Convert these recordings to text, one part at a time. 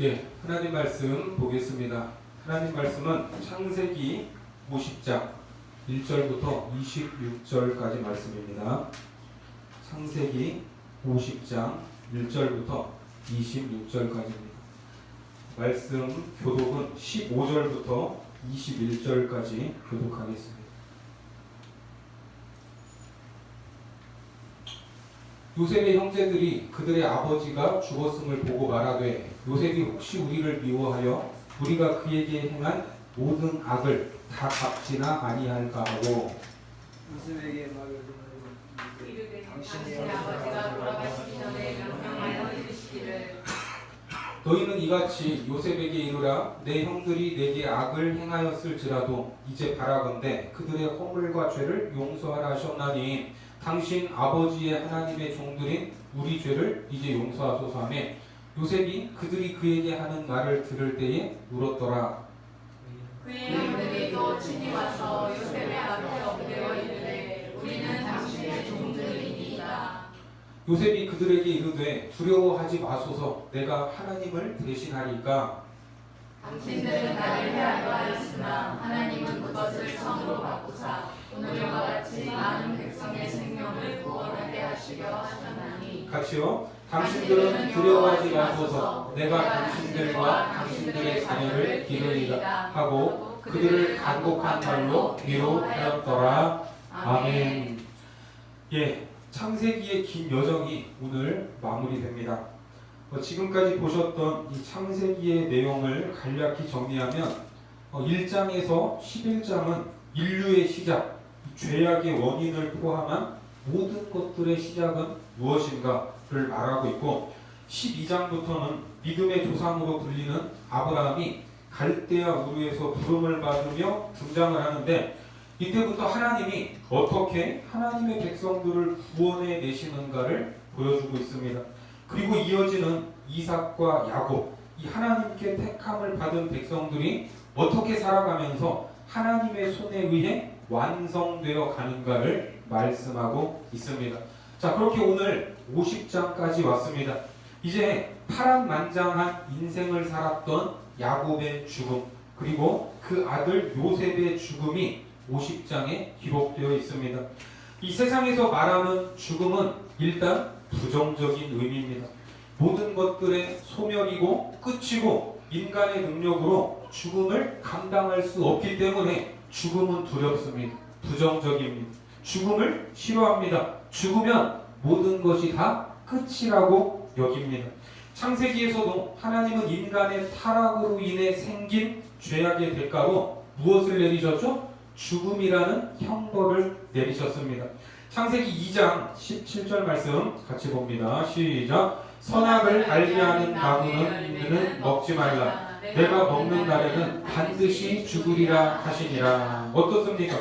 하나님 말씀 보겠습니다. 하나님 말씀은 창세기 50장 1절부터 26절까지 말씀입니다. 창세기 50장 1절부터 26절까지입니다. 말씀 교독은 15절부터 21절까지 교독하겠습니다. 요셉의 형제들이 그들의 아버지가 죽었음을 보고 말하되 요셉이 혹시 우리를 미워하여 우리가 그에게 행한 모든 악을 다 갚지나 아니할까 하고 요셉에게 말하되 당신의 아버지가 돌아가시기 전에 명령하여 이르시기를 너희는 이같이 요셉에게 이르라 내 형들이 내게 악을 행하였을지라도 이제 바라건대 그들의 허물과 죄를 용서하라 하셨나니 당신 아버지의 하나님의 종들인 우리 죄를 이제 용서하소서 하며 요셉이 그들이 그에게 하는 말을 들을 때에 울었더라. 그의 형들이 또 친히 와서 요셉의 앞에 엎드려 이르되 우리는 당신의 종들이니이다. 요셉이 그들에게 이르되 두려워하지 마소서 내가 하나님을 대신하리까 당신들은 나를 해하려 하였으나 하나님은 그것을 성으로 바꾸사 오늘과 같이 많은 백성의 생명을 구원하게 하시려 하셨나니 같이요. 당신들은 두려워하지 마소서 내가 당신들과 당신들의 자녀를 기르리라 하고 그들을 간곡한 말로 위로하였더라. 아멘. 창세기의 긴 여정이 오늘 마무리됩니다. 지금까지 보셨던 이 창세기의 내용을 간략히 정리하면 1장에서 11장은 인류의 시작, 죄악의 원인을 포함한 모든 것들의 시작은 무엇인가를 말하고 있고 12장부터는 믿음의 조상으로 불리는 아브라함이 갈대아 우르에서 부름을 받으며 등장을 하는데 이때부터 하나님이 어떻게 하나님의 백성들을 구원해 내시는가를 보여주고 있습니다. 그리고 이어지는 이삭과 야곱, 이 하나님께 택함을 받은 백성들이 어떻게 살아가면서 하나님의 손에 의해 완성되어 가는가를 말씀하고 있습니다. 자, 그렇게 오늘 50장까지 왔습니다. 이제 파란만장한 인생을 살았던 야곱의 죽음, 그리고 그 아들 요셉의 죽음이 50장에 기록되어 있습니다. 이 세상에서 말하는 죽음은 일단 부정적인 의미입니다. 모든 것들의 소멸이고 끝이고 인간의 능력으로 죽음을 감당할 수 없기 때문에 죽음은 두렵습니다. 부정적입니다. 죽음을 싫어합니다. 죽으면 모든 것이 다 끝이라고 여깁니다. 창세기에서도 하나님은 인간의 타락으로 인해 생긴 죄악의 대가로 무엇을 내리셨죠? 죽음이라는 형벌을 내리셨습니다. 창세기 2장 17절 말씀 같이 봅니다. 시작. 선악을 알게 하는 나무는 먹지 말라. 내가 먹는 날에는 반드시 죽으리라 하시니라. 어떻습니까?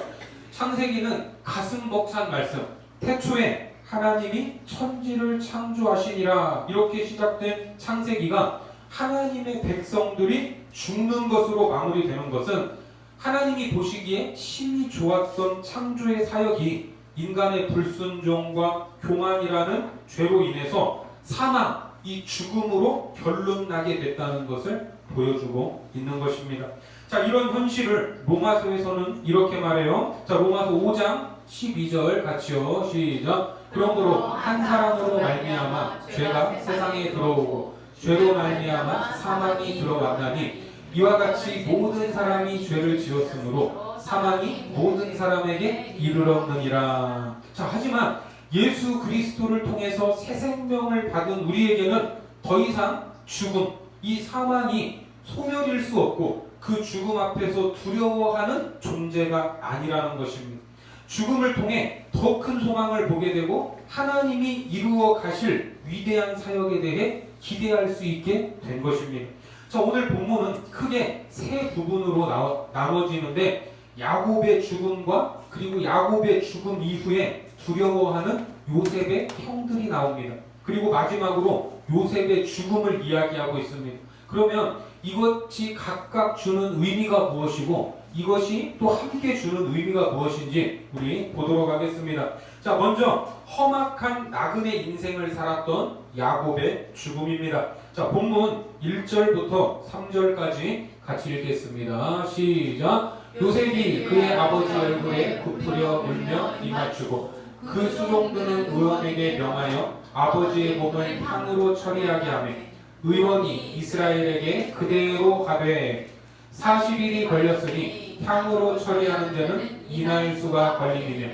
창세기는 가슴 벅찬 말씀. 태초에 하나님이 천지를 창조하시니라. 이렇게 시작된 창세기가 하나님의 백성들이 죽는 것으로 마무리되는 것은 하나님이 보시기에 심히 좋았던 창조의 사역이 인간의 불순종과 교만이라는 죄로 인해서 사망, 이 죽음으로 결론나게 됐다는 것을 보여주고 있는 것입니다. 자, 이런 현실을 로마서에서는 이렇게 말해요. 자, 로마서 5장 12절 같이요. 시작. 그러므로 한 사람으로 말미암아 죄가 세상에 들어오고 죄로 말미암아 사망이 들어왔나니 이와 같이 모든 사람이 죄를 지었으므로 사망이 모든 사람에게 이르렀느니라. 자, 하지만 예수 그리스도를 통해서 새 생명을 받은 우리에게는 더 이상 죽음, 이 사망이 소멸일 수 없고 그 죽음 앞에서 두려워하는 존재가 아니라는 것입니다. 죽음을 통해 더 큰 소망을 보게 되고 하나님이 이루어 가실 위대한 사역에 대해 기대할 수 있게 된 것입니다. 자, 오늘 본문은 크게 세 부분으로 나눠지는데 야곱의 죽음과 그리고 야곱의 죽음 이후에 두려워하는 요셉의 형들이 나옵니다. 그리고 마지막으로 요셉의 죽음을 이야기하고 있습니다. 그러면 이것이 각각 주는 의미가 무엇이고 이것이 또 함께 주는 의미가 무엇인지 우리 보도록 하겠습니다. 자, 먼저 험악한 나그네 인생을 살았던 야곱의 죽음입니다. 자, 본문 1절부터 3절까지 같이 읽겠습니다. 시작. 요셉이 그의 아버지 얼굴에 굽으려 울며 입맞추고 그 수종들은 의원에게 명하여 아버지의 몸을 향으로 처리하게 하며 의원이 이스라엘에게 그대로 가되 40일이 걸렸으니 향으로 처리하는 데는 이날수가 걸림이며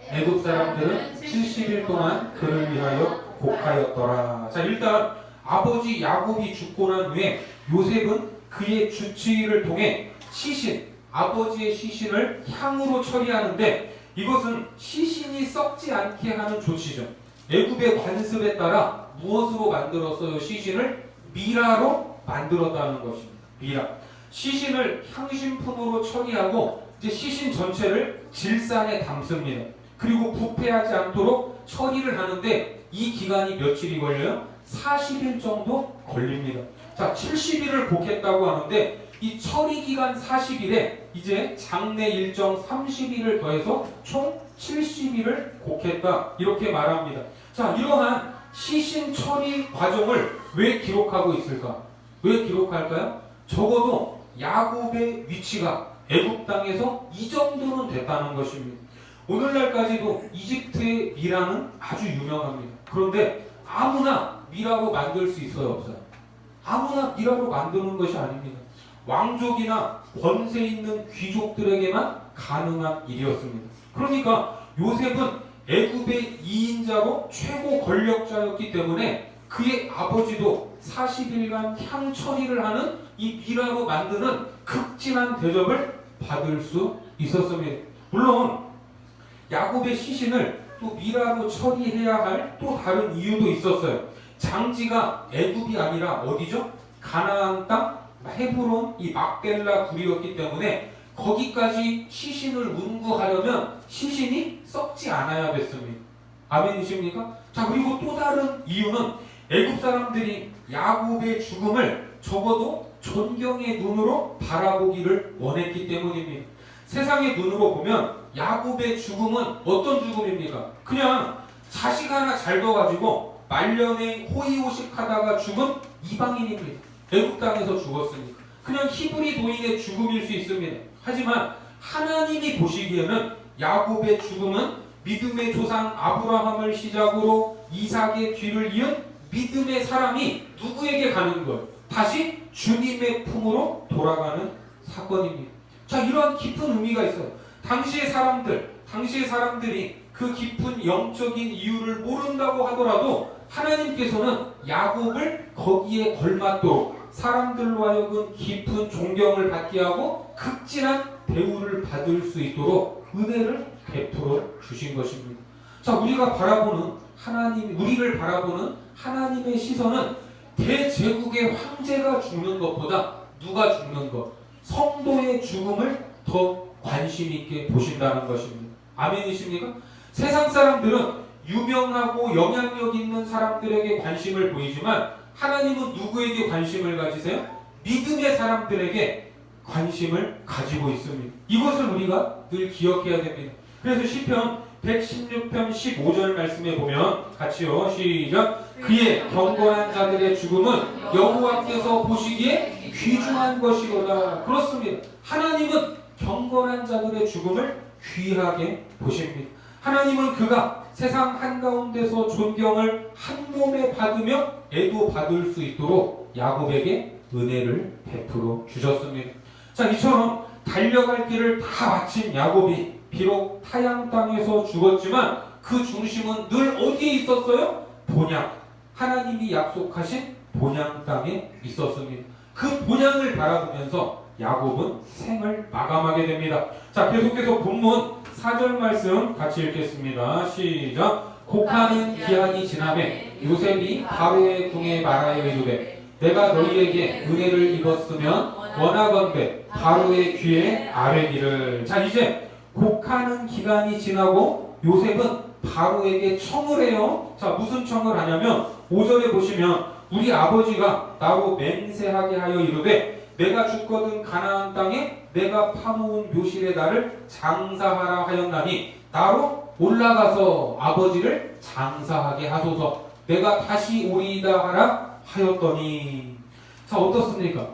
애굽 사람들은 70일 동안 그를 위하여 곡하였더라. 자, 일단 아버지 야곱이 죽고 난 후에 요셉은 그의 주치의를 통해 시신, 아버지의 시신을 향으로 처리하는데 이것은 시신이 썩지 않게 하는 조치죠. 애굽의 관습에 따라 무엇으로 만들었어요? 시신을 미라로 만들었다는 것입니다. 미라. 시신을 향신품으로 처리하고 이제 시신 전체를 질산에 담습니다. 그리고 부패하지 않도록 처리를 하는데 이 기간이 며칠이 걸려요? 40일 정도 걸립니다. 자, 70일을 복했다고 하는데 이 처리 기간 40일에 이제 장례 일정 30일을 더해서 총 70일을 곡했다 이렇게 말합니다. 자, 이러한 시신 처리 과정을 왜 기록하고 있을까? 왜 기록할까요? 적어도 야곱의 위치가 애굽 땅에서 이 정도는 됐다는 것입니다. 오늘날까지도 이집트의 미라는 아주 유명합니다. 그런데 아무나 미라로 만들 수 있어요, 없어요? 아무나 미라로 만드는 것이 아닙니다. 왕족이나 권세 있는 귀족들에게만 가능한 일이었습니다. 그러니까 요셉은 애굽의 2인자로 최고 권력자였기 때문에 그의 아버지도 40일간 향 처리를 하는 이 미라로 만드는 극진한 대접을 받을 수 있었습니다. 물론 야곱의 시신을 또 미라로 처리해야 할 또 다른 이유도 있었어요. 장지가 애굽이 아니라 어디죠? 가나안 땅 헤브론 이 막벨라 굴이었기 때문에 거기까지 시신을 운구하려면 시신이 썩지 않아야 됐습니다. 아멘이십니까? 자, 그리고 또 다른 이유는 애굽 사람들이 야곱의 죽음을 적어도 존경의 눈으로 바라보기를 원했기 때문입니다. 세상의 눈으로 보면 야곱의 죽음은 어떤 죽음입니까? 그냥 자식 하나 잘 둬가지고 말년에 호의호식하다가 죽은 이방인입니다. 애굽 땅에서 죽었으니까 그냥 히브리 도인의 죽음일 수 있습니다. 하지만 하나님이 보시기에는 야곱의 죽음은 믿음의 조상 아브라함을 시작으로 이삭의 뒤를 이은 믿음의 사람이 누구에게 가는 것? 다시 주님의 품으로 돌아가는 사건입니다. 자, 이러한 깊은 의미가 있어요. 당시의 사람들이 그 깊은 영적인 이유를 모른다고 하더라도 하나님께서는 야곱을 거기에 걸맞도록 사람들로 하여금 깊은 존경을 받게 하고 극진한 대우를 받을 수 있도록 은혜를 베풀어 주신 것입니다. 자, 우리를 바라보는 하나님의 시선은 대제국의 황제가 죽는 것보다 누가 죽는 것, 성도의 죽음을 더 관심 있게 보신다는 것입니다. 아멘이십니까? 세상 사람들은 유명하고 영향력 있는 사람들에게 관심을 보이지만 하나님은 누구에게 관심을 가지세요? 믿음의 사람들에게 관심을 가지고 있습니다. 이것을 우리가 늘 기억해야 됩니다. 그래서 시편 116편 15절 말씀에 보면 같이요, 시작. 그의 경건한 자들의 죽음은 여호와께서 보시기에 귀중한 것이로다. 그렇습니다. 하나님은 경건한 자들의 죽음을 귀하게 보십니다. 하나님은 그가 세상 한가운데서 존경을 한 몸에 받으며 애도 받을 수 있도록 야곱에게 은혜를 베풀어 주셨습니다. 자, 이처럼 달려갈 길을 다 마친 야곱이 비록 타양 땅에서 죽었지만 그 중심은 늘 어디에 있었어요? 본향. 하나님이 약속하신 본향 땅에 있었습니다. 그 본향을 바라보면서 야곱은 생을 마감하게 됩니다. 자, 계속해서 본문 4절 말씀 같이 읽겠습니다. 시작. 곡하는 기한이 지나매 요셉이 바로의 궁에 말하여 이르되 내가 너희에게 은혜를 입었으면 원하건대 바로의 귀에 아뢰기를. 자, 이제 곡하는 기간이 지나고 요셉은 바로에게 청을 해요. 자, 무슨 청을 하냐면 5절에 보시면 우리 아버지가 나로 맹세하게 하여 이르되 내가 죽거든 가나안 땅에 내가 파놓은 묘실에 나를 장사하라 하였나니 나로 올라가서 아버지를 장사하게 하소서. 내가 다시 오리이다 하라 하였더니. 자, 어떻습니까?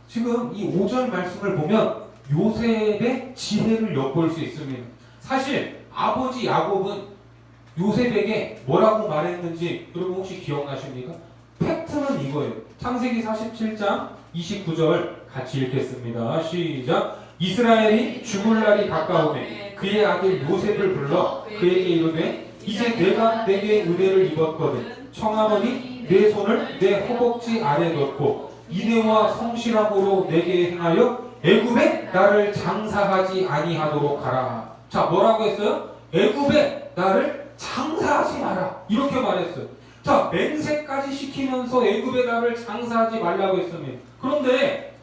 지금 이 5절 말씀을 보면 요셉의 지혜를 엿볼 수 있습니다. 사실 아버지 야곱은 요셉에게 뭐라고 말했는지 여러분 혹시 기억나십니까? 팩트는 이거예요. 창세기 47장 29절 같이 읽겠습니다. 시작. 이스라엘이 죽을 날이 가까우매 그의 아들 요셉을 불러 그에게 이르되 이제 내가 내게 은혜를 입었거든 청하노니 내 손을 내 허벅지 아래 넣고 인애와 성실함으로 내게 행하여 애굽에 나를 장사하지 아니하도록 하라. 자, 뭐라고 했어요? 애굽에 나를 장사하지 마라. 이렇게 말했어요. 자, 맹세까지 시키면서 애굽에 나를 장사하지 말라고 했습니다. 그런데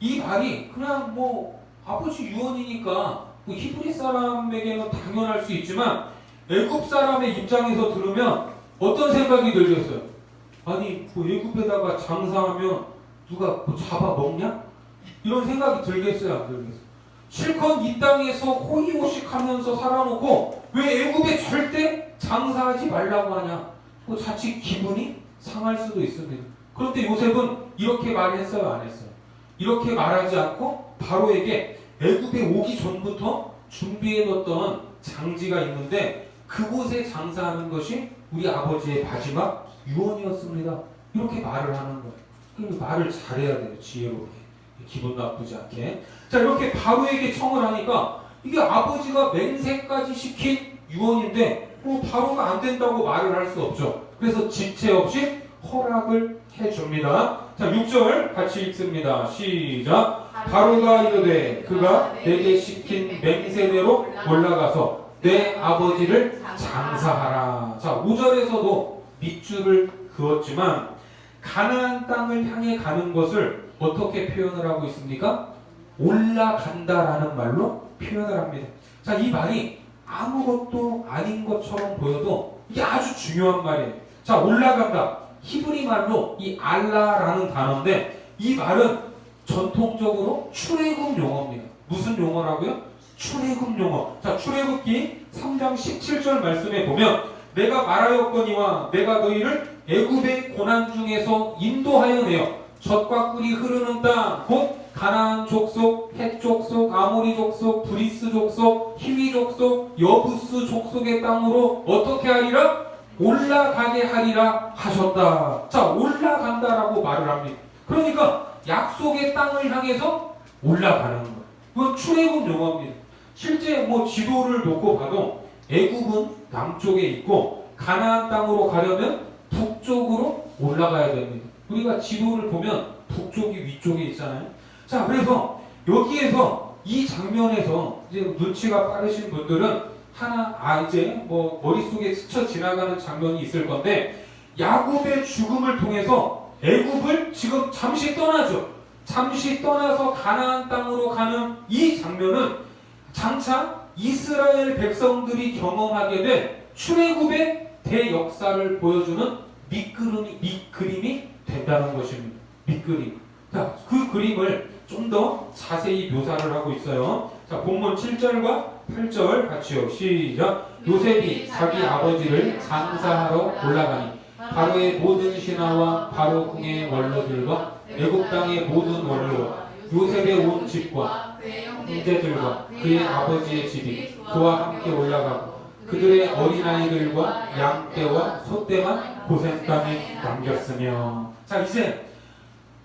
이 말이 그냥 뭐 아버지 유언이니까 뭐 히브리 사람에게는 당연할 수 있지만 애굽 사람의 입장에서 들으면 어떤 생각이 들겠어요? 아니 뭐 애굽에다가 장사하면 누가 뭐 잡아먹냐? 이런 생각이 들겠어요? 안 들겠어요? 실컷 이 땅에서 호의호식하면서 살아놓고 왜 애굽에 절대 장사하지 말라고 하냐? 뭐 자칫 기분이 상할 수도 있습니다. 그런데 요셉은 이렇게 말했어요? 안 했어요? 이렇게 말하지 않고 바로에게 애굽에 오기 전부터 준비해뒀던 장지가 있는데 그곳에 장사하는 것이 우리 아버지의 마지막 유언이었습니다. 이렇게 말을 하는 거예요. 그럼 말을 잘해야 돼요. 지혜롭게. 기분 나쁘지 않게. 자, 이렇게 바로에게 청을 하니까 이게 아버지가 맹세까지 시킨 유언인데 바로가 안 된다고 말을 할 수 없죠. 그래서 지체 없이 허락을 해줍니다. 자, 6절 같이 읽습니다. 시작. 바로가 이르되 그가 내게 시킨 맹세대로 올라가서 내 아버지를 장사하라. 자, 5절에서도 밑줄을 그었지만 가나안 땅을 향해 가는 것을 어떻게 표현을 하고 있습니까? 올라간다라는 말로 표현을 합니다. 자, 이 말이 아무것도 아닌 것처럼 보여도 이게 아주 중요한 말이에요. 자, 올라간다. 히브리 말로 이 알라라는 단어인데 이 말은 전통적으로 출애굽 용어입니다. 무슨 용어라고요? 출애굽 용어. 자, 출애굽기 3장 17절 말씀에 보면 내가 말하였거니와 내가 너희를 애굽의 고난 중에서 인도하여 내어 젖과 꿀이 흐르는 땅 곧 가나안 족속, 헷 족속, 아모리 족속, 브리스 족속, 히위 족속, 여부스 족속의 땅으로 어떻게 하리라? 올라가게 하리라 하셨다. 자, 올라간다라고 말을 합니다. 그러니까 약속의 땅을 향해서 올라가는 거예요. 이건 출애굽 용어입니다. 실제 뭐 지도를 놓고 봐도 애굽은 남쪽에 있고 가나안 땅으로 가려면 북쪽으로 올라가야 됩니다. 우리가 지도를 보면 북쪽이 위쪽에 있잖아요. 자, 그래서 여기에서 이 장면에서 이제 눈치가 빠르신 분들은 이제 뭐 머릿속에 스쳐 지나가는 장면이 있을 건데 야곱의 죽음을 통해서 애굽을 지금 잠시 떠나죠. 잠시 떠나서 가나안 땅으로 가는 이 장면은 장차 이스라엘 백성들이 경험하게 된 출애굽의 대역사를 보여주는 밑그림이 된다는 것입니다. 밑그림. 자, 그 그림을 좀 더 자세히 묘사를 하고 있어요. 자, 본문 7절과 8절 같이요. 시작. 요셉이 자기 아버지를 장사하러 올라가니 바로의 모든 신하와 바로 궁의 원로들과 애굽 땅의 모든 원로와 요셉의 온 집과 형제들과 그의 아버지의 집이 그와 함께 올라가고 그들의 어린아이들과 양떼와 소떼만 고센 땅에 남겼으며. 자, 이제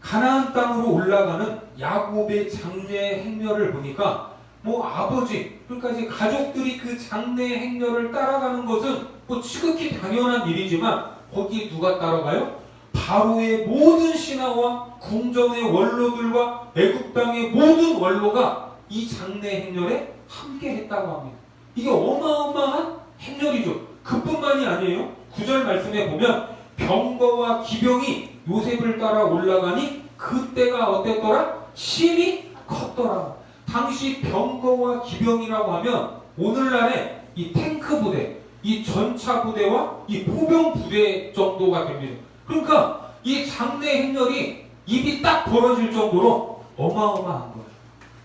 가나안 땅으로 올라가는 야곱의 장례 행렬을 보니까 뭐 아버지, 그러니까 이제 가족들이 그 장례 행렬을 따라가는 것은 뭐 지극히 당연한 일이지만 거기에 누가 따라가요? 바로의 모든 신하와 궁전의 원로들과 애굽 땅의 모든 원로가 이 장례 행렬에 함께 했다고 합니다. 이게 어마어마한 행렬이죠. 그뿐만이 아니에요. 9절 말씀에 보면 병거와 기병이 요셉을 따라 올라가니 그때가 어땠더라? 심히 컸더라. 당시 병거와 기병이라고 하면 오늘날의 이 탱크 부대, 이 전차 부대와 이 포병 부대 정도가 됩니다. 그러니까 이 장례 행렬이 입이 딱 벌어질 정도로 어마어마한 거예요.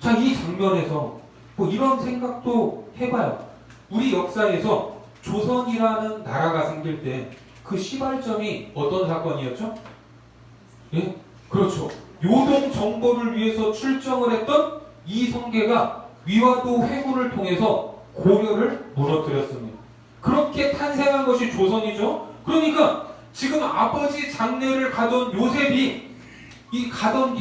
자, 이 장면에서 뭐 이런 생각도 해봐요. 우리 역사에서 조선이라는 나라가 생길 때 그 시발점이 어떤 사건이었죠? 예? 그렇죠. 요동 정벌을 위해서 출정을 했던 이성계가 위화도 회군을 통해서 고려를 무너뜨렸습니다. 그렇게 탄생한 것이 조선이죠. 그러니까 지금 아버지 장례를 가던 요셉이 이 가던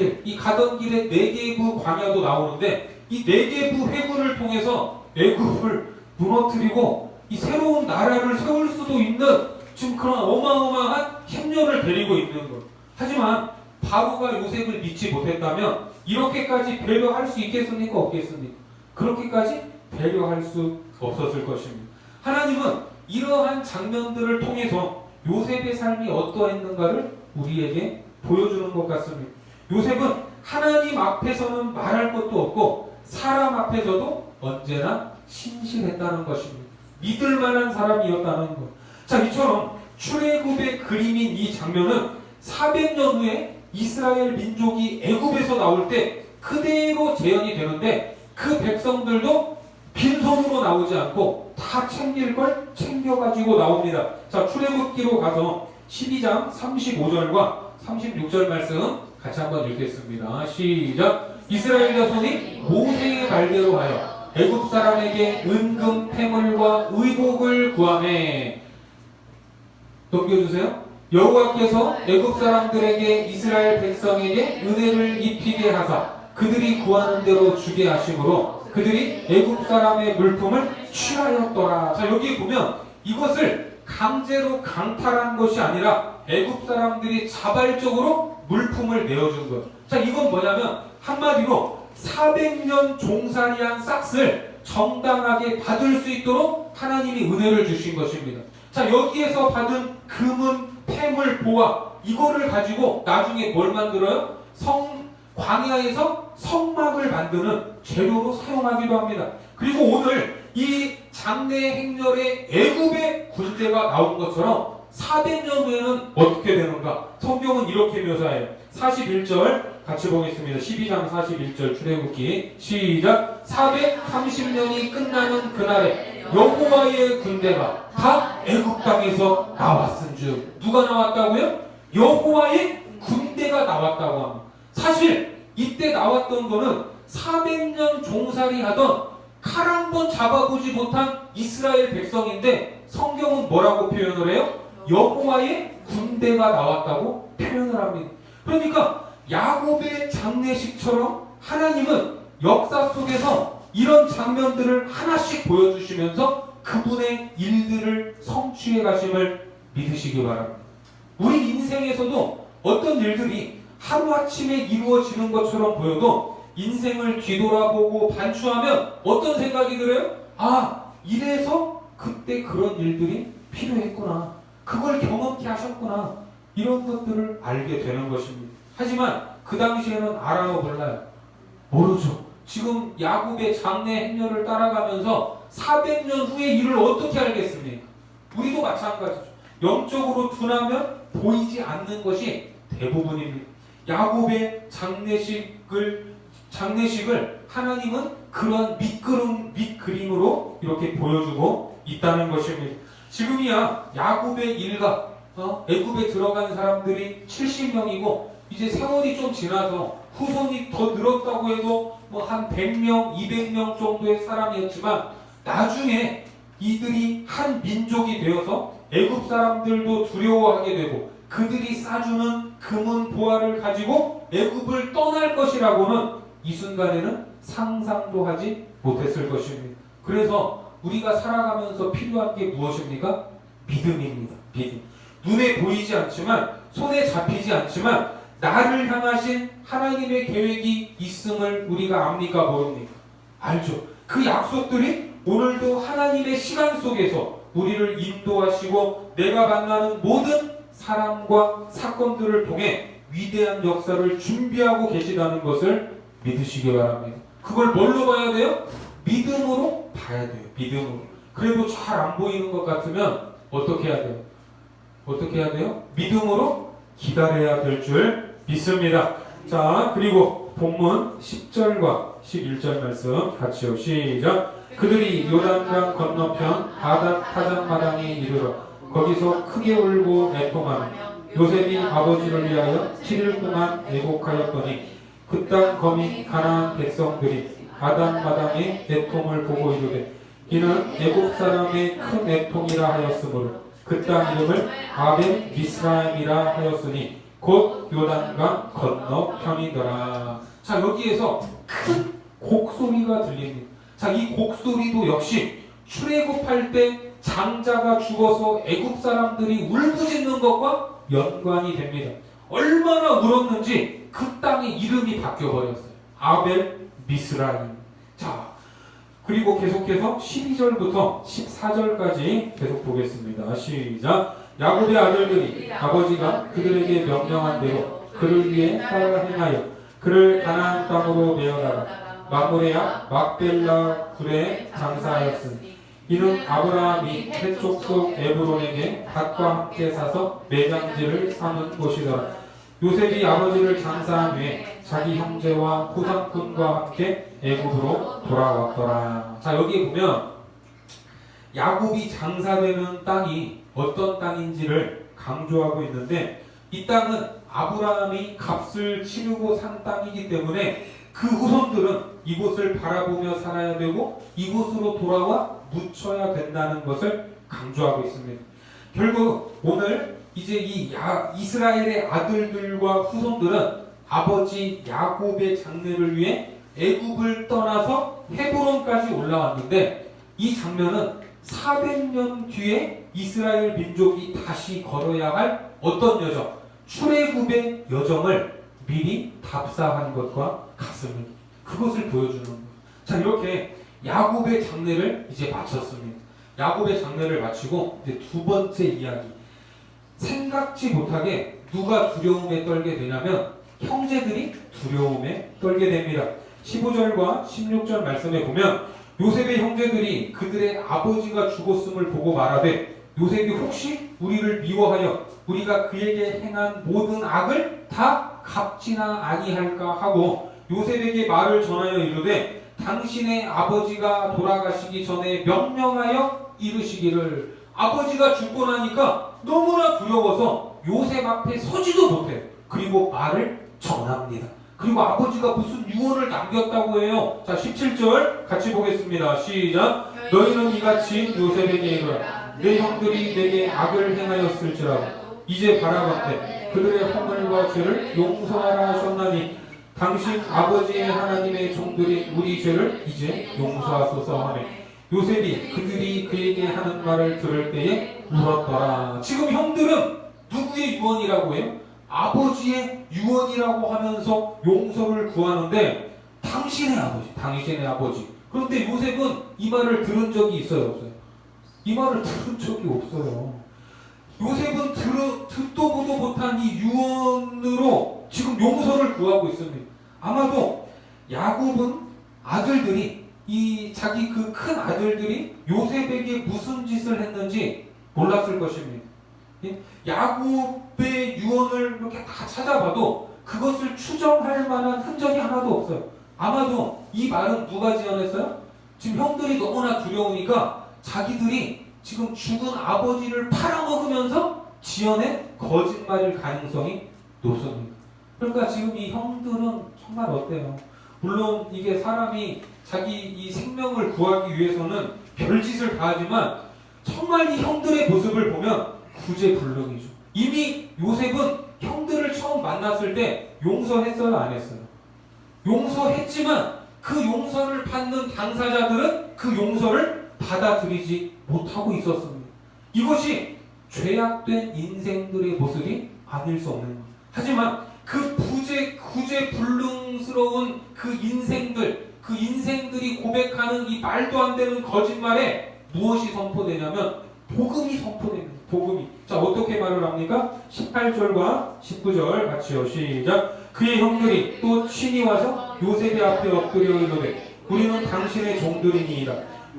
길에 네게부 광야도 나오는데 이 네게부 회군을 통해서 애굽을 무너뜨리고 이 새로운 나라를 세울 수도 있는 지금 그런 어마어마한 협력을 데리고 있는 것. 하지만 바로가 요셉을 믿지 못했다면 이렇게까지 배려할 수 있겠습니까? 없겠습니까? 그렇게까지 배려할 수 없었을 것입니다. 하나님은 이러한 장면들을 통해서 요셉의 삶이 어떠했는가를 우리에게 보여주는 것 같습니다. 요셉은 하나님 앞에서는 말할 것도 없고 사람 앞에서도 언제나 신실했다는 것입니다. 믿을 만한 사람이었다는 것. 자, 이처럼 출애굽의 그림인 이 장면은 400년 후에 이스라엘 민족이 애굽에서 나올 때 그대로 재현이 되는데 그 백성들도 빈손으로 나오지 않고 다 챙길 걸 챙겨가지고 나옵니다. 자, 출애굽기로 가서 12장 35절과 36절 말씀 같이 한번 읽겠습니다. 시작. 이스라엘 자손이 모세의 말대로 하여 애굽 사람에게 은금 패물과 의복을 구하매. 넘겨주세요. 여호와께서 애굽 사람들에게 이스라엘 백성에게 은혜를 입히게 하사 그들이 구하는 대로 주게 하심으로 그들이 애굽 사람의 물품을 취하였더라. 자, 여기 보면 이것을 강제로 강탈한 것이 아니라 애굽 사람들이 자발적으로 물품을 내어준 것. 자, 이건 뭐냐면 한마디로 400년 종살이한 싹을 정당하게 받을 수 있도록 하나님이 은혜를 주신 것입니다. 자, 여기에서 받은 금은 폐물, 보화, 이거를 가지고 나중에 뭘 만들어요? 광야에서 성막을 만드는 재료로 사용하기도 합니다. 그리고 오늘 이 장래 행렬의 애굽의 군대가 나온 것처럼 400년 후에는 어떻게 되는가? 성경은 이렇게 묘사해요. 41절 같이 보겠습니다. 12장 41절 출애굽기 시작. 430년이 끝나는 그날에 여호와의 군대가 다 애굽 땅에서 나왔은즉. 누가 나왔다고요? 여호와의 군대가 나왔다고 합니다. 사실 이때 나왔던 거는 400년 종살이 하던 칼 한 번 잡아보지 못한 이스라엘 백성인데 성경은 뭐라고 표현을 해요? 여호와의 군대가 나왔다고 표현을 합니다. 그러니까 야곱의 장례식처럼 하나님은 역사 속에서 이런 장면들을 하나씩 보여주시면서 그분의 일들을 성취해 가심을 믿으시기 바랍니다. 우리 인생에서도 어떤 일들이 하루아침에 이루어지는 것처럼 보여도 인생을 뒤돌아보고 반추하면 어떤 생각이 들어요? 아, 이래서 그때 그런 일들이 필요했구나. 그걸 경험케 하셨구나. 이런 것들을 알게 되는 것입니다. 하지만 그 당시에는 알아요, 몰라요? 모르죠. 지금 야곱의 장래 행렬을 따라가면서 400년 후의 일을 어떻게 알겠습니까? 우리도 마찬가지죠. 영적으로 둔하면 보이지 않는 것이 대부분입니다. 야곱의 장례식을 하나님은 그런 밑그림으로 이렇게 보여주고 있다는 것입니다. 지금이야 야곱의 일가 애굽에 들어간 사람들이 70명이고 이제 세월이 좀 지나서 후손이 더 늘었다고 해도 뭐 한 100명, 200명 정도의 사람이었지만 나중에 이들이 한 민족이 되어서 애굽 사람들도 두려워하게 되고 그들이 싸주는 금은 보화를 가지고 애굽을 떠날 것이라고는 이 순간에는 상상도 하지 못했을 것입니다. 그래서 우리가 살아가면서 필요한 게 무엇입니까? 믿음입니다. 믿음. 눈에 보이지 않지만 손에 잡히지 않지만 나를 향하신 하나님의 계획이 있음을 우리가 압니까? 모릅니까? 알죠. 그 약속들이 오늘도 하나님의 시간 속에서 우리를 인도하시고 내가 만나는 모든 사람과 사건들을 통해 위대한 역사를 준비하고 계시다는 것을 믿으시기 바랍니다. 그걸 뭘로 봐야 돼요? 믿음으로 봐야 돼요. 믿음으로. 그래도 잘 안 보이는 것 같으면 어떻게 해야 돼요? 어떻게 해야 돼요? 믿음으로 기다려야 될 줄 믿습니다. 자, 그리고 본문 10절과 11절 말씀 같이요. 시작. 그들이 요단강 건너편 바닷 타작마당에 이르러 거기서 크게 울고 애통하며 요셉이 아버지를 위하여 7일 동안 애곡하였더니 그 땅 거민 가나안 백성들이 아담마당의 애통을 보고 이르되 이는 애국 사람의 큰 애통이라 하였으므로 그 땅 이름을 아벨 미스라임이라 하였으니 곧 요단강 건너편이더라. 자, 여기에서 큰 곡소리가 들립니다. 자, 이 곡소리도 역시 출애굽할 때 장자가 죽어서 애굽 사람들이 울부짖는 것과 연관이 됩니다. 얼마나 울었는지 그 땅의 이름이 바뀌어버렸어요. 아벨 미스라임. 자, 그리고 계속해서 12절부터 14절까지 계속 보겠습니다. 시작. 야곱의 아들들이 아버지가 그들에게 명령한 대로 그를 위해 따라 행하여 그를 가나안 땅으로 메어다가 마므레야 막벨라 굴에 장사하였으니 이는 아브라함이 헷족속 에브론에게 밭과 함께 사서 매장지를 삼은 곳이더라. 요셉이 아버지를 장사한 후에 자기 형제와 후상꾼과 함께 애굽으로 돌아왔더라. 자, 여기 보면 야곱이 장사되는 땅이 어떤 땅인지를 강조하고 있는데 이 땅은 아브라함이 값을 치르고 산 땅이기 때문에 그 후손들은 이곳을 바라보며 살아야 되고 이곳으로 돌아와 묻혀야 된다는 것을 강조하고 있습니다. 결국 오늘 이제 이 이스라엘의 아들들과 후손들은 아버지 야곱의 장례를 위해 애굽을 떠나서 헤브론까지 올라왔는데 이 장면은 400년 뒤에 이스라엘 민족이 다시 걸어야 할 어떤 여정, 출애굽의 여정을 미리 답사한 것과 같습니다. 그것을 보여주는 거예요. 자, 이렇게 야곱의 장례를 이제 마쳤습니다. 야곱의 장례를 마치고 이제 두 번째 이야기. 생각지 못하게 누가 두려움에 떨게 되냐면 형제들이 두려움에 떨게 됩니다. 15절과 16절 말씀에 보면 요셉의 형제들이 그들의 아버지가 죽었음을 보고 말하되 요셉이 혹시 우리를 미워하여 우리가 그에게 행한 모든 악을 다 갚지나 아니할까 하고 요셉에게 말을 전하여 이르되 당신의 아버지가 돌아가시기 전에 명령하여 이르시기를. 아버지가 죽고 나니까 너무나 두려워서 요셉 앞에 서지도 못해요. 그리고 말을 전합니다. 그리고 아버지가 무슨 유언을 남겼다고 해요. 자, 17절 같이 보겠습니다. 시작. 너희는 이같이 요셉에게 이르라. 내 형들이 내게 악을 행하였을지라도 이제 바라건대 그들의 허물과 죄를 용서하라 하셨나니 당신 아버지의 하나님의 종들이 우리 죄를 이제 용서하소서 하며 요셉이 그들이 그에게 하는 말을 들을 때에 울었더라. 지금 형들은 누구의 유언이라고 해요? 아버지의 유언이라고 하면서 용서를 구하는데 당신의 아버지. 그런데 요셉은 이 말을 들은 적이 있어요, 없어요? 이 말을 들은 적이 없어요. 요셉은 듣도 보도 못한 이 유언으로 지금 용서를 구하고 있습니다. 아마도 야곱은 아들들이 자기 그 큰 아들들이 요셉에게 무슨 짓을 했는지 몰랐을 것입니다. 야곱의 유언을 이렇게 다 찾아봐도 그것을 추정할 만한 흔적이 하나도 없어요. 아마도 이 말은 누가 지어냈어요? 지금 형들이 너무나 두려우니까 자기들이 지금 죽은 아버지를 팔아먹으면서 지어낸 거짓말일 가능성이 높습니다. 그러니까 지금 이 형들은 정말 어때요? 물론 이게 사람이 자기 이 생명을 구하기 위해서는 별짓을 다 하지만 정말 이 형들의 모습을 보면 구제불능이죠. 이미 요셉은 형들을 처음 만났을 때 용서했어요, 안 했어요? 용서했지만 그 용서를 받는 당사자들은 그 용서를 받아들이지 못하고 있었습니다. 이것이 죄악된 인생들의 모습이 아닐 수 없는 거예요. 하지만 그 구제불능스러운 그 인생들이 고백하는 이 말도 안 되는 거짓말에 무엇이 선포되냐면 복음이 선포됩니다. 복음이. 자, 어떻게 말을 합니까? 18절과 19절 같이요. 시작. 그의 형들이 또 친히 와서 요셉의 앞에 엎드려 이르되 우리는 당신의 종들이니이다.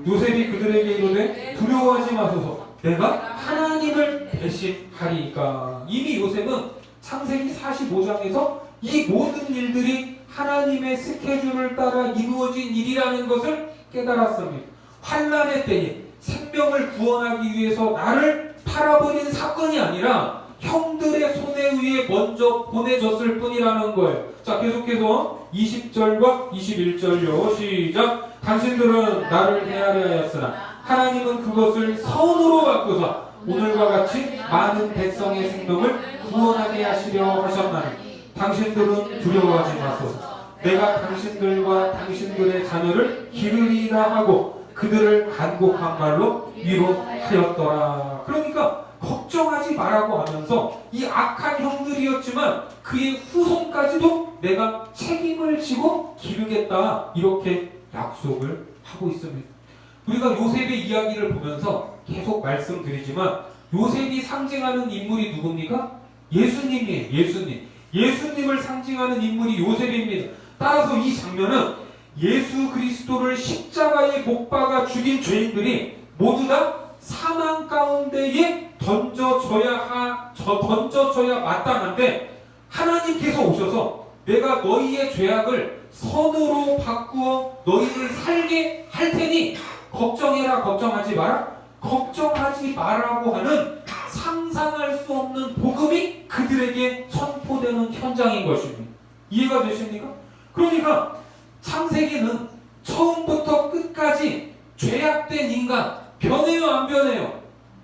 요셉이 그들에게 이르되 두려워하지 마소서 내가 하나님을 대신하리이까. 이미 요셉은 창세기 45장에서 이 모든 일들이 하나님의 스케줄을 따라 이루어진 일이라는 것을 깨달았습니다. 환난의 때에 생명을 구원하기 위해서 나를 팔아버린 사건이 아니라 형들의 손에 의해 먼저 보내졌을 뿐이라는 거예요. 자, 계속해서 20절과 21절요. 시작. 당신들은 나를 헤아려 하였으나 하나님은 그것을 선으로 바꾸사 오늘과 같이 많은 백성의 생명을 구원하게 하시려 하셨나니 당신들은 두려워하지 마소서. 내가 당신들과 당신들의 자녀를 기르리라 하고 그들을 간곡한 말로 위로하였더라. 그러니까 걱정하지 말라고 하면서 이 악한 형들이었지만 그의 후손까지도 내가 책임을 지고 기르겠다, 이렇게 약속을 하고 있습니다. 우리가 요셉의 이야기를 보면서 계속 말씀드리지만 요셉이 상징하는 인물이 누굽니까? 예수님이에요. 예수님을 상징하는 인물이 요셉입니다. 따라서 이 장면은 예수 그리스도를 십자가에 못 박아 죽인 죄인들이 모두 다 사망 가운데에 던져져야 마땅한데 하나님께서 오셔서 내가 너희의 죄악을 선으로 바꾸어 너희를 살게 할 테니 걱정해라, 걱정하지 마라, 걱정하지 마라고 하는 상상할 수 없는 복음이 그들에게 선포되는 현장인 것입니다. 이해가 되십니까? 그러니까 창세기는 처음부터 끝까지 죄악된 인간, 변해요, 안 변해요?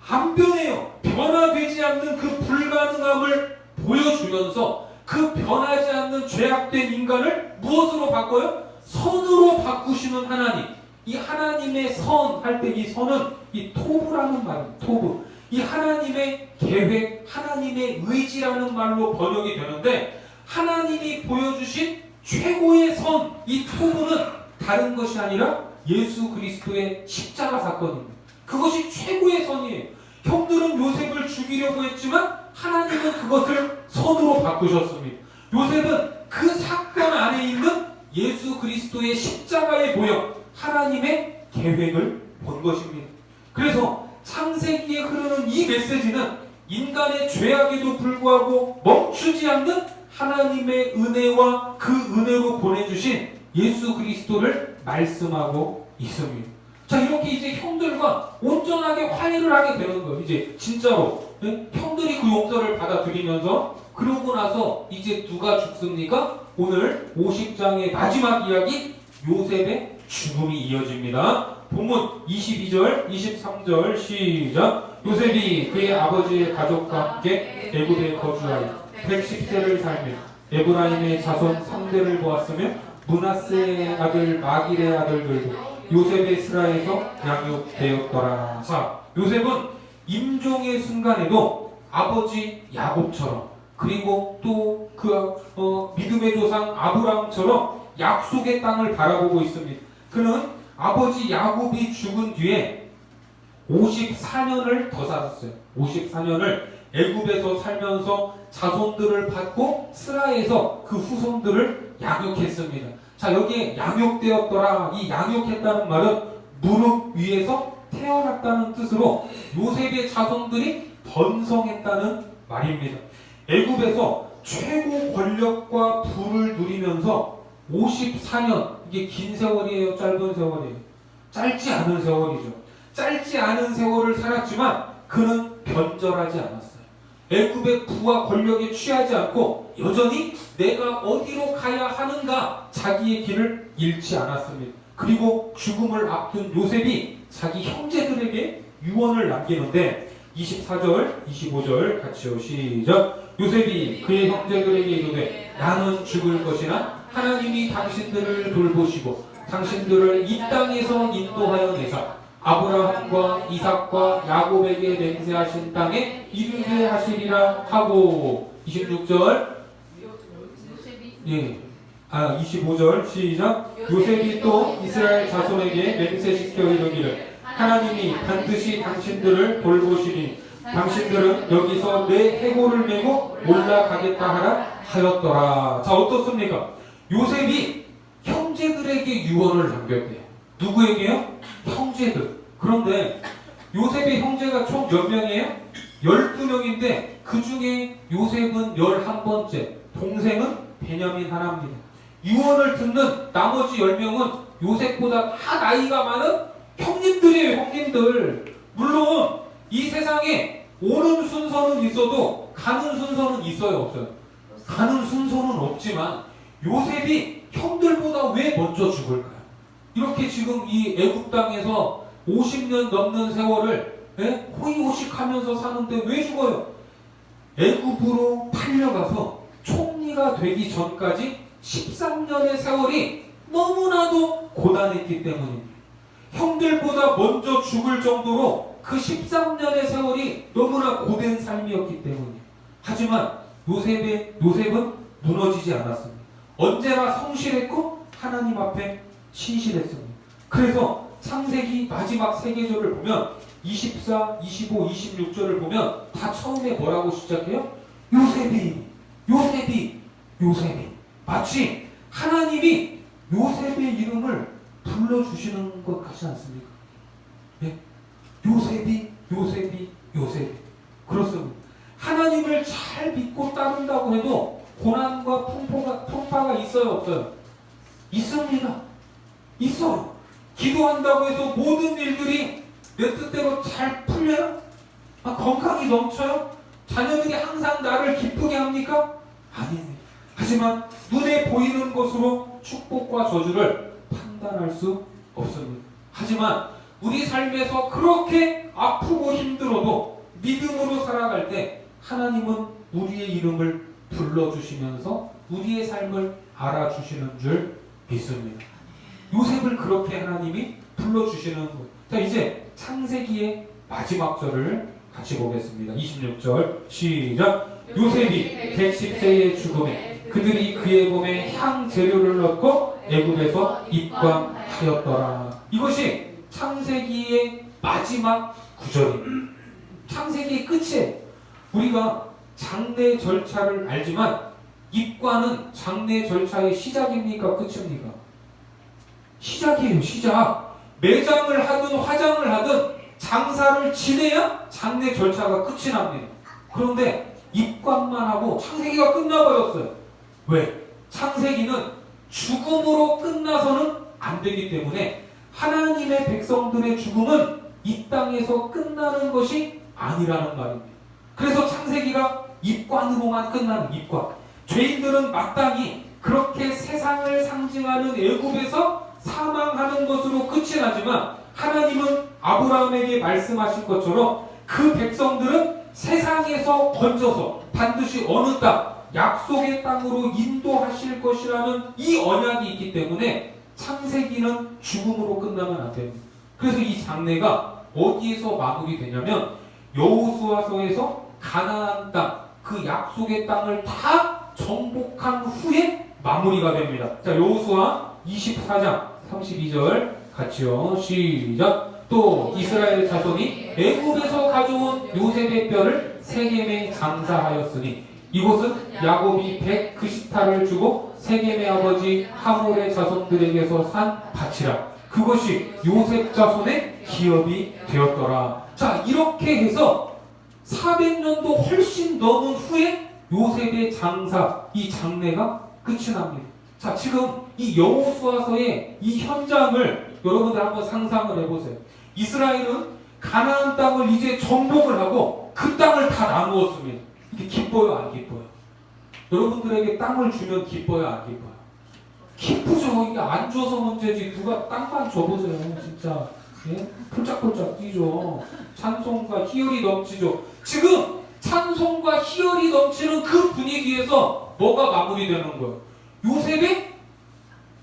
안 변해요. 변화되지 않는 그 불가능함을 보여주면서 그 변하지 않는 죄악된 인간을 무엇으로 바꿔요? 선으로 바꾸시는 하나님. 이 하나님의 선 할 때 이 선은 이 토부라는 말입니다. 토부. 이 하나님의 계획, 하나님의 의지라는 말로 번역이 되는데 하나님이 보여주신 최고의 선, 이 토부는 다른 것이 아니라 예수 그리스도의 십자가 사건입니다. 그것이 최고의 선이에요. 형들은 요셉을 죽이려고 했지만 하나님은 그것을 선으로 바꾸셨습니다. 요셉은 그 사건 안에 있는 예수 그리스도의 십자가의 모형, 하나님의 계획을 본 것입니다. 그래서 창세기에 흐르는 이 메시지는 인간의 죄악에도 불구하고 멈추지 않는 하나님의 은혜와 그 은혜로 보내주신 예수 그리스도를 말씀하고 있습니다. 자, 이렇게 이제 형들과 온전하게 화해를 하게 되는 거예요. 이제 진짜로 형들이 그 용서를 받아들이면서 그러고 나서 이제 누가 죽습니까? 오늘 50장의 마지막 이야기 요셉의 죽음이 이어집니다. 본문 22절, 23절 시작. 요셉이 그의 아버지의 가족과 함께 애굽에 거주하여 110세를 살며 에브라임의 자손 3대를 보았으며 므낫세의 아들 마길의 아들들도 요셉의 스라에서 양육되었더라. 자, 요셉은 임종의 순간에도 아버지 야곱처럼 그리고 또 그 믿음의 조상 아브라함처럼 약속의 땅을 바라보고 있습니다. 그는 아버지 야곱이 죽은 뒤에 54년을 더 살았어요. 54년을 애굽에서 살면서 자손들을 받고 스라에서 그 후손들을 양육했습니다. 자, 여기에 양육되었더라. 이 양육했다는 말은 무릎 위에서 태어났다는 뜻으로 요셉의 자손들이 번성했다는 말입니다. 애굽에서 최고 권력과 부를 누리면서 54년, 이게 긴 세월이에요, 짧은 세월이에요? 짧지 않은 세월이죠. 짧지 않은 세월을 살았지만 그는 변절하지 않았어요. 애굽의 부와 권력에 취하지 않고 여전히 내가 어디로 가야 하는가 자기의 길을 잃지 않았습니다. 그리고 죽음을 앞둔 요셉이 자기 형제들에게 유언을 남기는데 24절, 25절 같이요. 시작. 요셉이 그의 형제들에게 이르되 나는 죽을 것이나 하나님이 당신들을 돌보시고 당신들을 이 땅에서 인도하여 내사 아브라함과 이삭과 야곱에게 맹세하신 땅에 이르게 하시리라 하고 26절 25절 시작. 요셉이 또 이스라엘 자손에게 맹세시켜 이르기를 하나님이 반드시 당신들을 돌보시니 당신들은 여기서 내 해골을 메고 올라가겠다 하라 하였더라. 자, 어떻습니까? 요셉이 형제들에게 유언을 남겼대요. 누구에게요? 형제들. 그런데 요셉의 형제가 총 몇 명이에요? 12명인데 그 중에 요셉은 11번째, 동생은 베냐민 하나입니다. 유언을 듣는 나머지 10명은 요셉보다 다 나이가 많은 형님들이에요, 형님들. 물론 이 세상에 오는 순서는 있어도 가는 순서는 있어요, 없어요? 가는 순서는 없지만 요셉이 형들보다 왜 먼저 죽을까요? 이렇게 지금 이 애굽 땅에서 50년 넘는 세월을 호의호식하면서 사는데 왜 죽어요? 애굽으로 팔려가서 총리가 되기 전까지 13년의 세월이 너무나도 고단했기 때문입니다. 형들보다 먼저 죽을 정도로 그 13년의 세월이 너무나 고된 삶이었기 때문이에요. 하지만 요셉은 무너지지 않았습니다. 언제나 성실했고 하나님 앞에 신실했습니다. 그래서 창세기 마지막 세 계절을 보면 24, 25, 26절을 보면 다 처음에 뭐라고 시작해요? 요셉이 마치 하나님이 요셉의 이름을 불러주시는 것 같지 않습니까? 예? 요셉이 그렇습니다. 하나님을 잘 믿고 따른다고 해도 고난과 풍파가 있어요, 없어요? 있습니다. 있어요. 기도한다고 해서 모든 일들이 내 뜻대로 잘 풀려요? 건강이 넘쳐요? 자녀들이 항상 나를 기쁘게 합니까? 아닙니다. 하지만 눈에 보이는 것으로 축복과 저주를 판단할 수 없습니다. 하지만 우리 삶에서 그렇게 아프고 힘들어도 믿음으로 살아갈 때 하나님은 우리의 이름을 불러주시면서 우리의 삶을 알아주시는 줄 믿습니다. 요셉을 그렇게 하나님이 불러주시는 것. 자, 이제 창세기의 마지막 절을 같이 보겠습니다. 26절 시작. 요셉이 110세의 죽음에 그들이 그의 몸에 향 재료를 넣고 애굽에서 입관하였더라. 이것이 창세기의 마지막 구절입니다. 창세기의 끝에 우리가 장례 절차를 알지만 입관은 장례 절차의 시작입니까? 끝입니까? 시작이에요. 시작. 매장을 하든 화장을 하든 장사를 지내야 장례 절차가 끝이 납니다. 그런데 입관만 하고 창세기가 끝나버렸어요. 왜? 창세기는 죽음으로 끝나서는 안 되기 때문에 하나님의 백성들의 죽음은 이 땅에서 끝나는 것이 아니라는 말입니다. 그래서 창세기가 입관으로만 끝나는 입관. 죄인들은 마땅히 그렇게 세상을 상징하는 애굽에서 사망하는 것으로 끝이 나지만 하나님은 아브라함에게 말씀하신 것처럼 그 백성들은 세상에서 건져서 반드시 어느 땅, 약속의 땅으로 인도하실 것이라는 이 언약이 있기 때문에 창세기는 죽음으로 끝나면 안 됩니다. 그래서 이 장례가 어디에서 마무리되냐면 여호수아서에서 가나안 땅, 그 약속의 땅을 다 정복한 후에 마무리가 됩니다. 자, 여호수아 24장 32절 같이요. 시작. 또 이스라엘 자손이 애굽에서 가져온 요셉의 뼈를 세겜에 장사하였으니 이곳은 야곱이 190타를 주고 세겜의 아버지 하몰의 자손들에게서 산 밭이라. 그것이 요셉 자손의 기업이 되었더라. 자, 이렇게 해서 400년도 훨씬 넘은 후에 요셉의 장사, 이 장례가 끝이 납니다. 자, 지금 이 여호수아서의 이 현장을 여러분들 한번 상상을 해보세요. 이스라엘은 가나안 땅을 이제 정복을 하고 그 땅을 다 나누었습니다. 이게 기뻐요, 안 기뻐요? 여러분들에게 땅을 주면 기뻐요, 안 기뻐요? 기쁘죠. 이게 안 줘서 문제지. 누가 땅만 줘보세요. 진짜 예? 폴짝폴짝 뛰죠. 찬송과 희열이 넘치죠. 지금 찬송과 희열이 넘치는 그 분위기에서 뭐가 마무리되는 거예요? 요셉의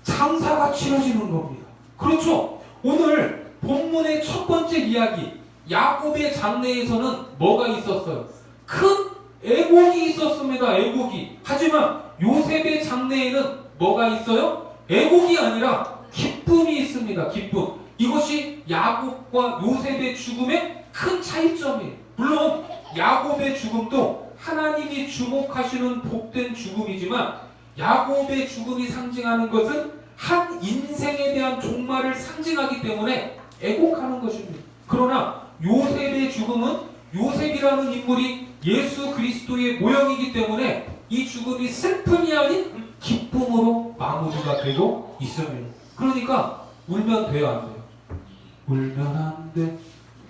장사가 치러지는 겁니다. 그렇죠? 오늘 본문의 첫 번째 이야기 야곱의 장례에서는 뭐가 있었어요? 큰 애곡이 있었습니다. 애곡이. 하지만 요셉의 장례에는 뭐가 있어요? 애곡이 아니라 기쁨이 있습니다. 기쁨. 이것이 야곱과 요셉의 죽음의 큰 차이점이에요. 물론 야곱의 죽음도 하나님이 주목하시는 복된 죽음이지만 야곱의 죽음이 상징하는 것은 한 인생에 대한 종말을 상징하기 때문에 애곡하는 것입니다. 그러나 요셉의 죽음은 요셉이라는 인물이 예수 그리스도의 모형이기 때문에 이 죽음이 슬픔이 아닌 기쁨으로 마무리가 되고 있습니다. 그러니까 울면 돼요, 안 돼요? 울면 안 돼.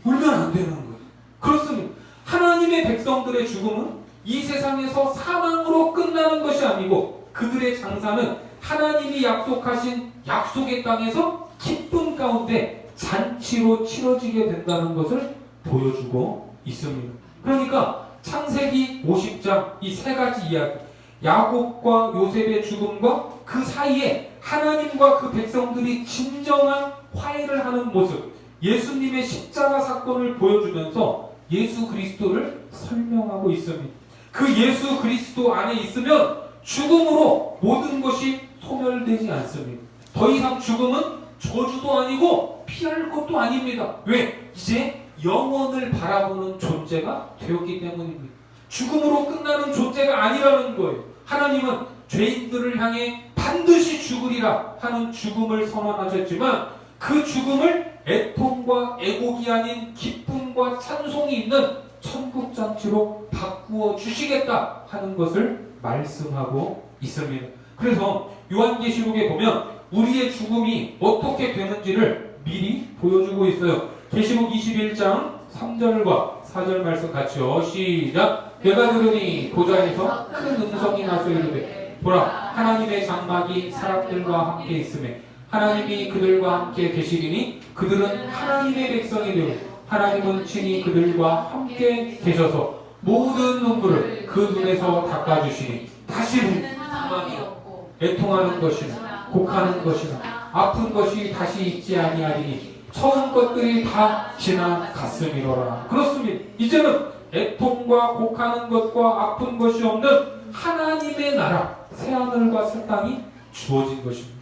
울면 안 되는 거예요. 그렇습니다. 하나님의 백성들의 죽음은 이 세상에서 사망으로 끝나는 것이 아니고 그들의 장사는 하나님이 약속하신 약속의 땅에서 기쁨 가운데 잔치로 치러지게 된다는 것을 보여주고 있습니다. 그러니까 창세기 50장 이 세 가지 이야기, 야곱과 요셉의 죽음과 그 사이에 하나님과 그 백성들이 진정한 화해를 하는 모습, 예수님의 십자가 사건을 보여주면서 예수 그리스도를 설명하고 있습니다. 그 예수 그리스도 안에 있으면 죽음으로 모든 것이 소멸되지 않습니다. 더 이상 죽음은 저주도 아니고 피할 것도 아닙니다. 왜? 이제 영원을 바라보는 존재가 되었기 때문입니다. 죽음으로 끝나는 존재가 아니라는 거예요. 하나님은 죄인들을 향해 반드시 죽으리라 하는 죽음을 선언하셨지만 그 죽음을 애통과 애곡이 아닌 기쁨과 찬송이 있는 천국잔치로 바꾸어 주시겠다 하는 것을 말씀하고 있습니다. 그래서 요한계시록에 보면 우리의 죽음이 어떻게 되는지를 미리 보여주고 있어요. 계시록 21장 3절과 4절 말씀 같이요. 시작. 내가 들으니 보좌에서 큰 음성이 나서 이르되 보라 하나님의 장막이 사람들과 함께 있으매 하나님이 그들과 함께 계시리니 그들은 하나님의 백성이 되고 하나님은 친히 그들과 함께 계셔서 모든 눈물을 그 눈에서 닦아주시니 다시는 사망이 없고 애통하는 것이나 곡하는 것이나 아픈 것이 다시 있지 아니하리니 처음 것들이 다 지나갔음이로라. 그렇습니다. 이제는 애통과 곡하는 것과 아픈 것이 없는 하나님의 나라 새하늘과 새 땅이 주어진 것입니다.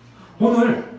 오늘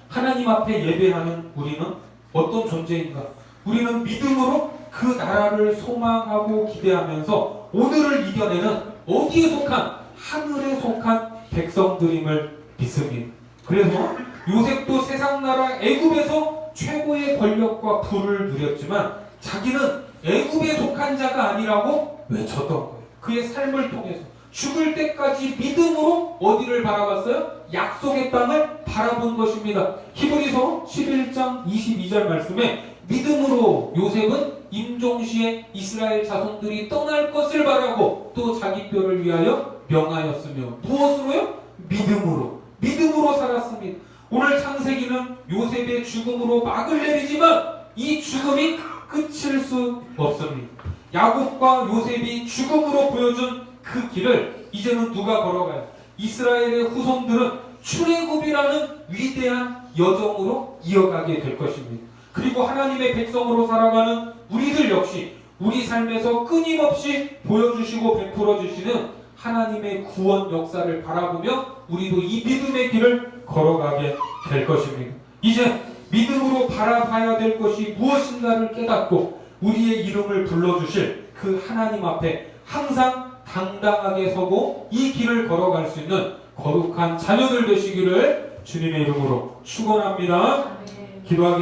하나님 앞에 예배하는 우리는 어떤 존재인가? 우리는 믿음으로 그 나라를 소망하고 기대하면서 오늘을 이겨내는 어디에 속한? 하늘에 속한 백성들임을 믿습니다. 그래서 요셉도 세상 나라 애굽에서 최고의 권력과 부를 누렸지만 자기는 애굽에 속한 자가 아니라고 외쳤던 거예요. 그의 삶을 통해서 죽을 때까지 믿음으로 어디를 바라봤어요? 약속의 땅을 바라본 것입니다. 히브리서 11장 22절 말씀에 믿음으로 요셉은 임종시에 이스라엘 자손들이 떠날 것을 바라고 또 자기 뼈를 위하여 명하였으며 무엇으로요? 믿음으로 살았습니다. 오늘 창세기는 요셉의 죽음으로 막을 내리지만 이 죽음이 끝일 수 없습니다. 야곱과 요셉이 죽음으로 보여준 그 길을 이제는 누가 걸어가요? 이스라엘의 후손들은 출애굽이라는 위대한 여정으로 이어가게 될 것입니다. 그리고 하나님의 백성으로 살아가는 우리들 역시 우리 삶에서 끊임없이 보여주시고 베풀어 주시는 하나님의 구원 역사를 바라보며 우리도 이 믿음의 길을 걸어가게 될 것입니다. 이제 믿음으로 바라봐야 될 것이 무엇인가를 깨닫고 우리의 이름을 불러주실 그 하나님 앞에 항상 당당하게 서고 이 길을 걸어갈 수 있는 거룩한 자녀들 되시기를 주님의 이름으로 축원합니다. 기도하겠습니다.